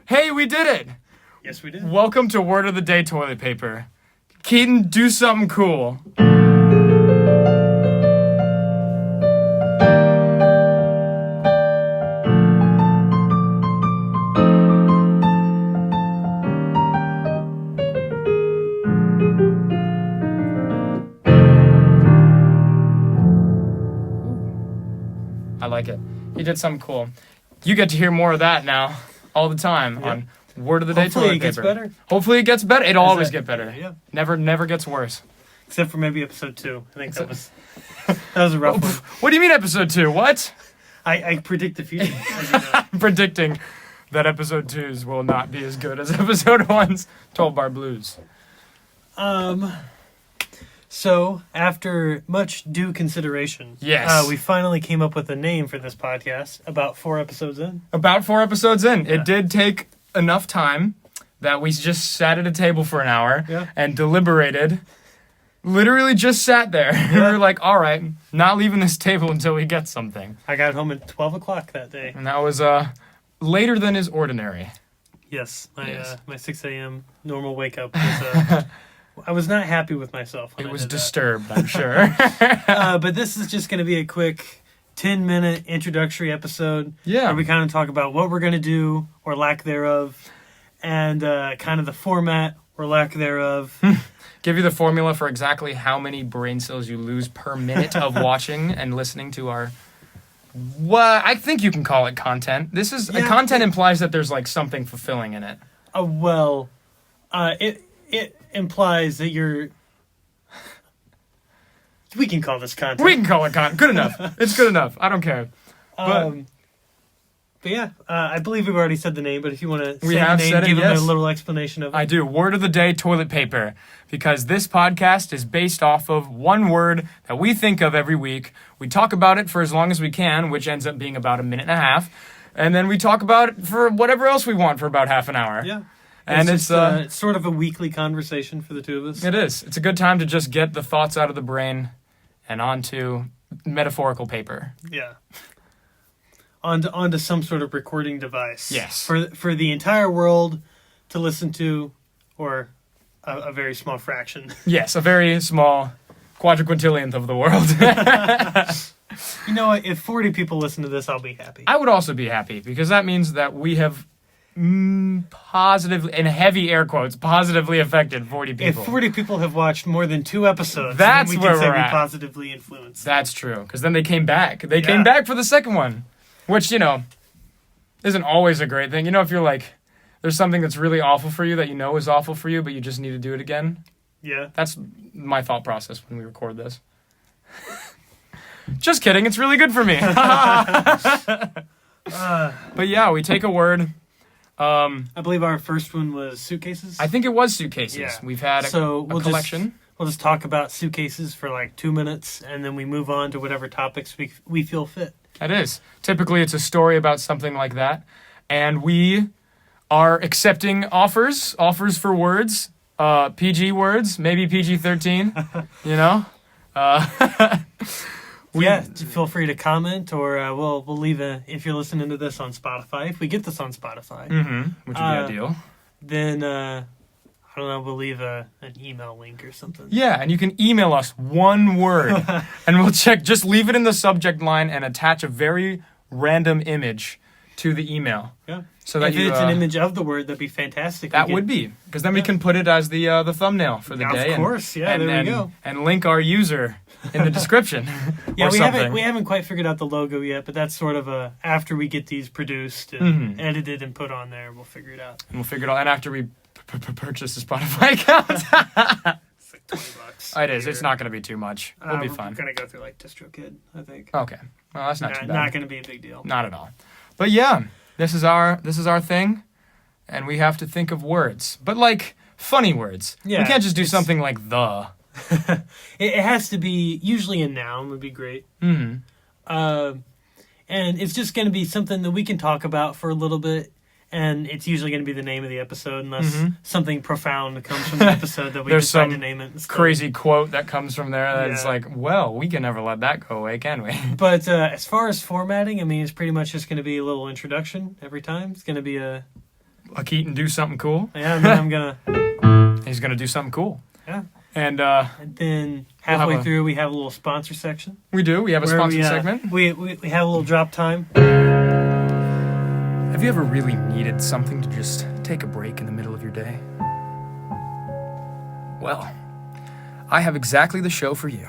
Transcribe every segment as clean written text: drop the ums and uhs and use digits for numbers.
Hey, we did it! Yes, we did. Welcome to Word of the Day toilet paper. Keaton, do something cool. I like it. He did something cool. You get to hear more of that now, all the time on Word of the Day Hopefully toilet it gets paper. better. Hopefully it gets better. It'll always get better. Yeah. Never gets worse. Except for maybe episode 2. I think that was a rough one. What do you mean episode 2? What? I predict the future. As you know. I'm predicting that episode 2's will not be as good as episode 1's 12 Bar Blues. So, after much due consideration, Yes. we finally came up with a name for this podcast about 4 episodes in. About 4 episodes in. Yeah. It did take enough time that we just sat at a table for an hour and deliberated. Literally just sat there. We were like, all right, not leaving this table until we get something. I got home at 12 o'clock that day. And that was later than is ordinary. Yes, Yes. my 6 a.m. normal wake up was... I was not happy with myself when It I was did that. disturbed, I'm sure. But this is just going to be a quick 10-minute introductory episode. Yeah. Where we kind of talk about what we're going to do or lack thereof, and kind of the format or lack thereof. Give you the formula for exactly how many brain cells you lose per minute of watching and listening to our... Well, I think you can call it content. This is... content implies that there's like something fulfilling in it. It implies that you're... We can call this content. We can call it content. Good enough. It's good enough. I don't care. But yeah, I believe we've already said the name, but if you want to We say have the name, said it, give them yes. a little explanation of it. I do. Word of the day, toilet paper. Because this podcast is based off of one word that we think of every week. We talk about it for as long as we can, which ends up being about a minute and a half. And then we talk about it for whatever else we want for about half an hour. Yeah. And it's sort of a weekly conversation for the two of us. It is. It's a good time to just get the thoughts out of the brain and onto metaphorical paper. Yeah. Onto some sort of recording device. Yes. For the entire world to listen to, or a very small fraction. Yes, a very small quadriquintillionth of the world. You know what? If 40 people listen to this, I'll be happy. I would also be happy because that means that we have positively, in heavy air quotes, positively affected 40 people. If 40 people have watched more than 2 episodes, That's then we where can say we're we at. positively influenced. That's true, because then they came back. They came back for the second one, which, isn't always a great thing. If you're like, there's something that's really awful for you that you know is awful for you, but you just need to do it again. Yeah. That's my thought process when we record this. Just kidding, it's really good for me. But yeah, we take a word. I believe our first one was suitcases. I think it was suitcases. Yeah. We've had a collection. We'll just talk about suitcases for like 2 minutes, and then we move on to whatever topics we feel fit. It is. Typically, it's a story about something like that. And we are accepting offers for words, PG words, maybe PG-13, Feel free to comment, or we'll leave if you're listening to this on Spotify. If we get this on Spotify, which would be ideal. then I don't know, we'll leave an email link or something. Yeah, and you can email us one word, and we'll check. Just leave it in the subject line and attach a very random image to the email. Yeah. So that if it's an image of the word, that'd be fantastic. That would be, because then we can put it as the thumbnail for the day. Of course, there we go. And link our user in the description. Yeah, or we haven't quite figured out the logo yet, but that's sort of after we get these produced and edited and put on there, we'll figure it out. And we'll figure it out. And after we purchase the Spotify account. It's like $20. It is. It's not going to be too much. We'll be fine. We're going to go through like DistroKid, I think. Okay. Well, that's not too bad. Not going to be a big deal. Not at all. But yeah, this is our thing, and we have to think of words. But like funny words. Yeah, we can't just do something like the. It has to be, usually a noun would be great. Mm-hmm. And it's just going to be something that we can talk about for a little bit, and it's usually going to be the name of the episode unless something profound comes from the episode that we decide to name it. Instead. Crazy quote that comes from there that's like, well, we can never let that go away, can we? But as far as formatting, I mean, it's pretty much just going to be a little introduction every time. It's going to be a Keaton do something cool. Yeah, and then I'm gonna. He's gonna do something cool. Yeah. And then halfway through, we have a little sponsor section. We do. We have a sponsored segment. We have a little drop time. Have you ever really needed something to just take a break in the middle of your day? Well, I have exactly the show for you.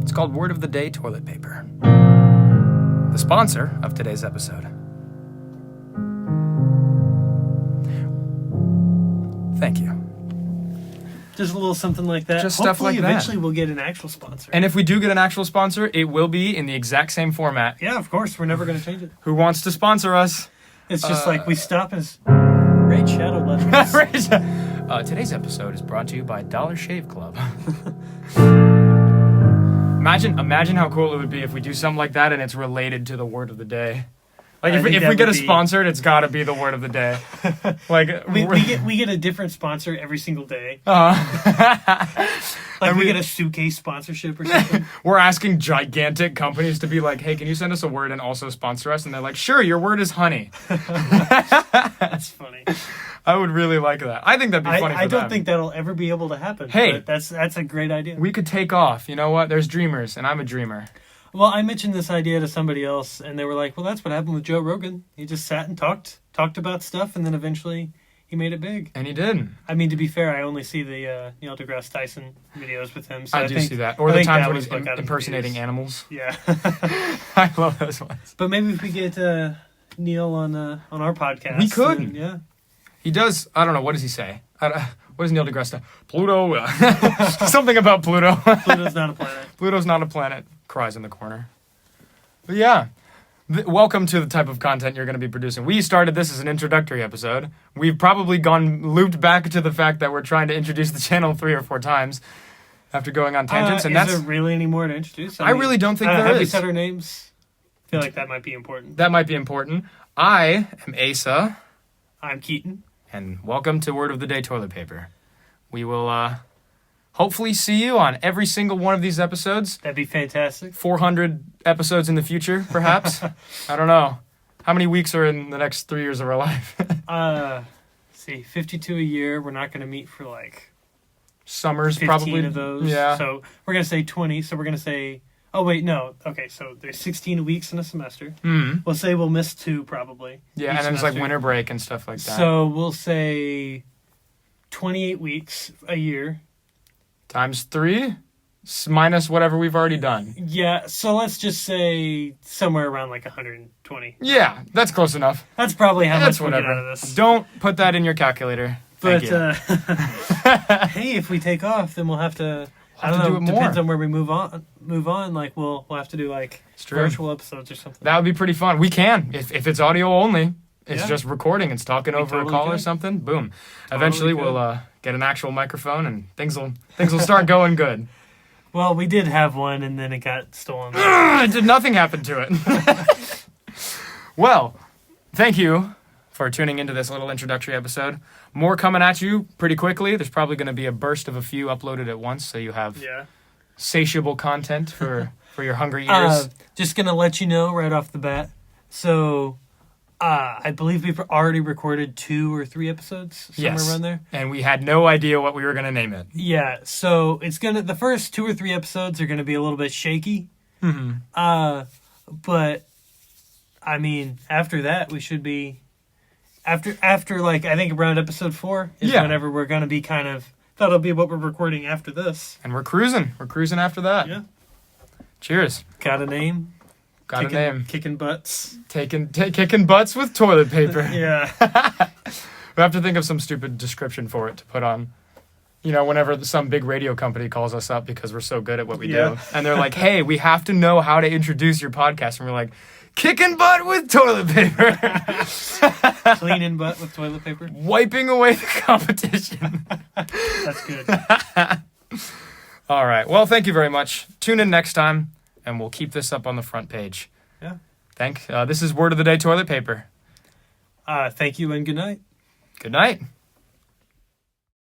It's called Word of the Day Toilet Paper. The sponsor of today's episode. Thank you. Just a little something like that. Just stuff like that. Eventually we'll get an actual sponsor. And if we do get an actual sponsor, it will be in the exact same format. Yeah, of course. We're never going to change it. Who wants to sponsor us? It's just like we stop as Raid Shadow Legends. Today's episode is brought to you by Dollar Shave Club. Imagine how cool it would be if we do something like that and it's related to the word of the day. Like if we get a sponsored, it's got to be the word of the day. Like we get a different sponsor every single day. Like we get a suitcase sponsorship or something. We're asking gigantic companies to be like, "Hey, can you send us a word and also sponsor us?" And they're like, "Sure, your word is honey." That's funny. I would really like that. I think that'd be funny. I don't think that'll ever be able to happen. Hey, but that's a great idea. We could take off. You know what? There's dreamers, and I'm a dreamer. Well, I mentioned this idea to somebody else, and they were like, "Well, that's what happened with Joe Rogan. He just sat and talked about stuff, and then eventually he made it big." And he did. I mean, to be fair, I only see the Neil deGrasse Tyson videos with him. So I do see that. Or the times when he's impersonating animals. Yeah. I love those ones. But maybe if we get Neil on our podcast. We could. Then, yeah. He does, I don't know, what does he say? What does Neil deGrasse say? Pluto. Something about Pluto. Pluto's not a planet. Pluto's not a planet. Cries in the corner. But yeah. Welcome to the type of content you're going to be producing. We started this as an introductory episode. We've probably looped back to the fact that we're trying to introduce the channel 3 or 4 times after going on tangents. And is there really any more to introduce? I really don't think there have is. we said our names? I feel like that might be important. That might be important. I am Asa. I'm Keaton. And welcome to Word of the Day Toilet Paper. We will hopefully see you on every single one of these episodes. That'd be fantastic. 400 episodes in the future, perhaps. I don't know. How many weeks are in the next 3 years of our life? See, 52 a year. We're not going to meet for like summers, 15 probably. of those. Yeah. So we're going to say 20. So we're going to say... Oh, wait, no. Okay, so there's 16 weeks in a semester. Mm-hmm. We'll say we'll miss 2, probably. Yeah, and then there's like winter break and stuff like that. So we'll say 28 weeks a year. Times 3? Minus whatever we've already done. Yeah, so let's just say somewhere around like 120. Yeah, that's close enough. That's probably how That's much we'll whatever. get out of this. Don't put that in your calculator. But, Thank you. hey, if we take off, then we'll have to... I don't to know. do it more. Depends on where we move on. Like we'll have to do like virtual episodes or something. That would be pretty fun. We can if it's audio only. It's Yeah. just recording. It's talking over totally a call or could. something. Boom. Totally Eventually could. we'll get an actual microphone and things will start going good. Well, we did have one, and then it got stolen. Nothing happened to it. Well, thank you for tuning into this little introductory episode. More coming at you pretty quickly. There's probably going to be a burst of a few uploaded at once, so you have satiable content for your hungry ears. Just gonna let you know right off the bat. So, I believe we've already recorded 2 or 3 episodes somewhere Yes. around there. And we had no idea what we were going to name it. Yeah. So the first 2 or 3 episodes are gonna be a little bit shaky. Mm-hmm. But I mean, after that, we should be after like I think around episode 4 is whenever we're gonna be kind of. That'll be what we're recording after this. And we're cruising. We're cruising after that. Yeah. Cheers. Got a name. Got a name. Kicking butts. Kicking butts with toilet paper. Yeah. We have to think of some stupid description for it to put on. You know, whenever some big radio company calls us up because we're so good at what we do. And they're like, hey, we have to know how to introduce your podcast. And we're like, kicking butt with toilet paper. Cleaning butt with toilet paper. Wiping away the competition. That's good. All right. Well, thank you very much. Tune in next time, and we'll keep this up on the front page. Yeah. This is Word of the Day Toilet Paper. Thank you and good night. Good night.